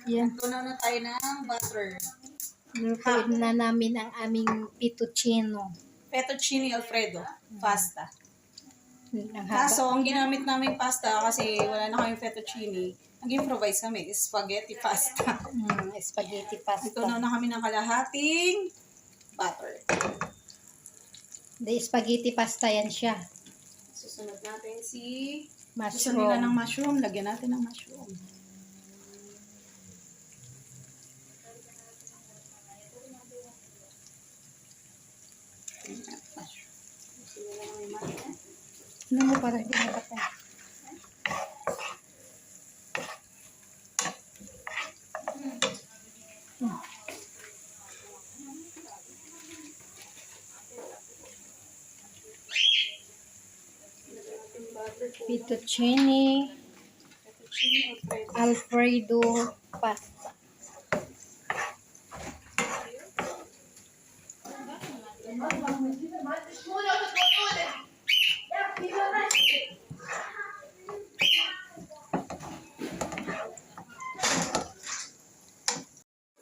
Yan. Tunaw na tayo ng butter. Lutuin na namin ang aming fettuccine. Fettuccine Alfredo. Pasta. Ang haba. Kaso, ang ginamit namin pasta kasi wala na kaming fettuccine. Nag-improvise kami. Spaghetti pasta. Spaghetti pasta. Tunaw na kami ng kalahating butter. The spaghetti pasta yan siya. Susunod natin si... Gusto Mushroom. nila ng mushroom. Lagyan natin ng mushroom. Ano mo parang hindi nakatay? Fettuccine Alfredo pasta.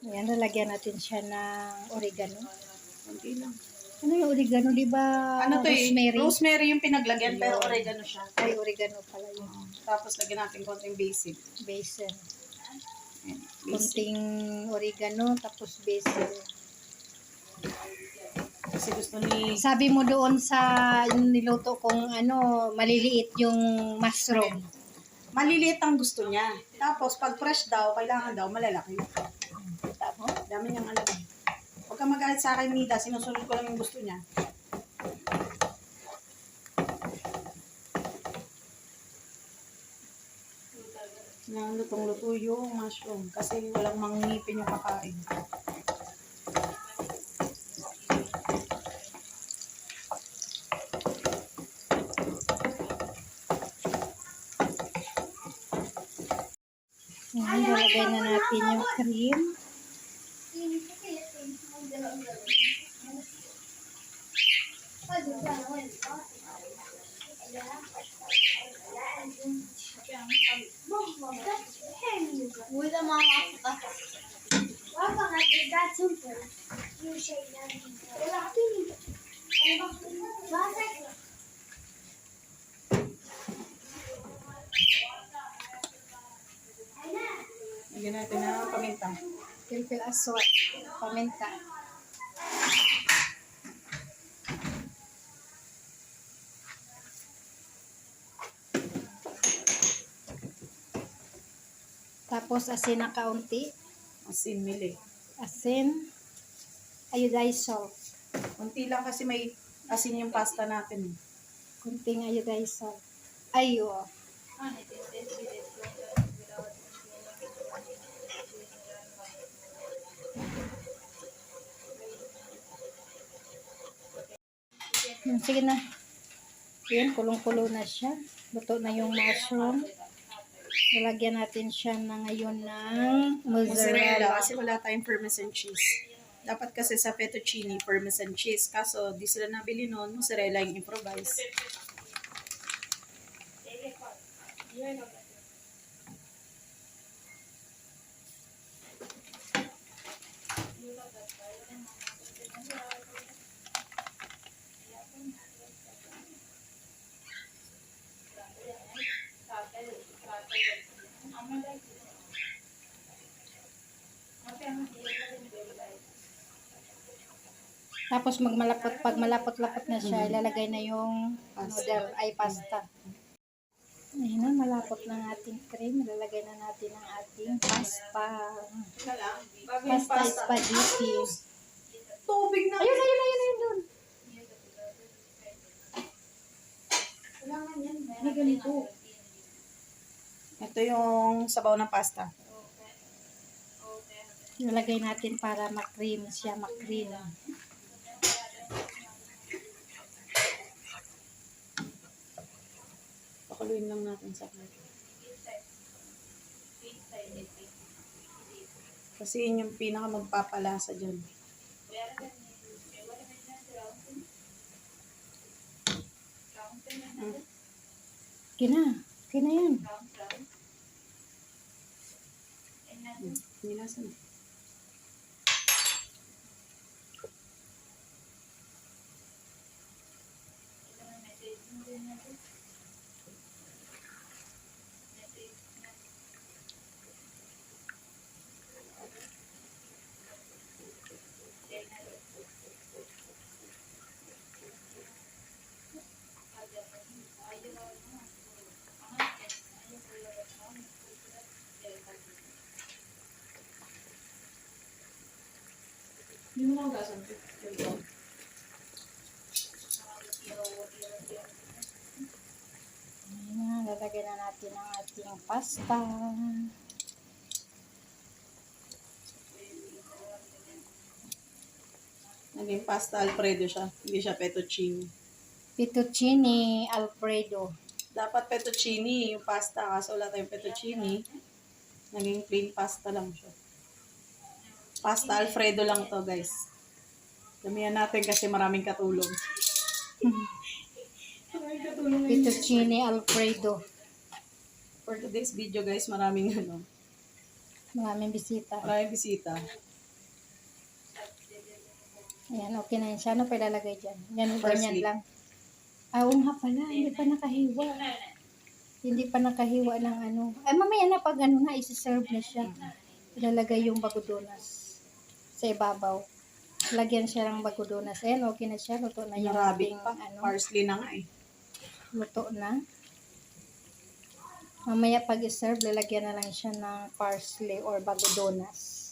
Ayan, lalagyan natin siya ng oregano. Kunti lang. Ano yung oregano, di ba? Ano to Rosemary. Rosemary yung pinaglagyan, pero oregano siya. Ay, oregano pala yun. Tapos lagyan natin konting basil. Basil. Ayan, basil. Kunting oregano, tapos basil. Kasi gusto ni... Sabi mo doon sa niluto kong maliliit yung mushroom. Maliliit ang gusto niya. Tapos pag fresh daw, kailangan daw malalaki. Tapos, dami niyang alam. Huwag ka magalit sa akin, Nida. Sinusunod ko lang yung gusto niya. Yan, lutong-luto yung mushroom. Kasi walang mangingipin yung kakain. Ngayon, lalagay na natin yung cream. Lagyan natin na paminta. Pilpil aswad. Paminta. Tapos asin na kaunti. Asin, mili. Asin. Iodized salt. Kunti lang kasi may asin yung pasta natin. Kunting iodized salt. Ayo. Sige na. Yan, kulong-kulo na siya. Luto na yung mushroom. Lalagyan natin siya na ngayon ng mozzarella. Kasi wala tayong parmesan cheese. Dapat kasi sa fettuccine, parmesan cheese. Kaso, di sila nabili noon. Mozzarella yung improvise. Tapos pag malapot-lapot na siya, ilalagay na yung noodle ay pasta. Ayun na, malapot ng ating cream. Ilalagay na natin ang ating pasta. Pasta spaghetti. Tubig na. Ayun doon. May ganito. Ito yung sabaw ng pasta. Ilalagay natin para makream siya, makream. Pakuloyin lang natin sa plato. Kasi yun yung pinaka magpapalasa dyan. Kina yan. Nilasan na. Hindi mo na hugasan. Ayan na, lalagay na natin ang ating pasta. Naging pasta Alfredo siya. Hindi siya fettuccine. Fettuccine Alfredo. Dapat fettuccine yung pasta. Kaso wala tayong fettuccine. Naging plain pasta lang siya. Pasta Alfredo lang to, guys. Damihan natin kasi maraming katulong. Maraming katulong. Fettuccine Alfredo. For today's video, guys, maraming Maraming bisita. maraming bisita. Ayan, okay na yun siya. Ano pa ilalagay dyan? Yan, Parsley. ganyan lang. Ah, oo nga pala. Hindi pa nakahiwa. Hindi pa nakahiwa ng ano. Ay, mamaya na pag ano na, isi-serve na siya. Ilalagay yung bagodonas sa ibabaw. Lagyan siya ng bagodonas. Ayan, okay na siya. Luto na yung Narabik ating, pa. Parsley na nga eh. luto na. Mamaya pag i-serve, lalagyan na lang siya ng parsley or bagodonas.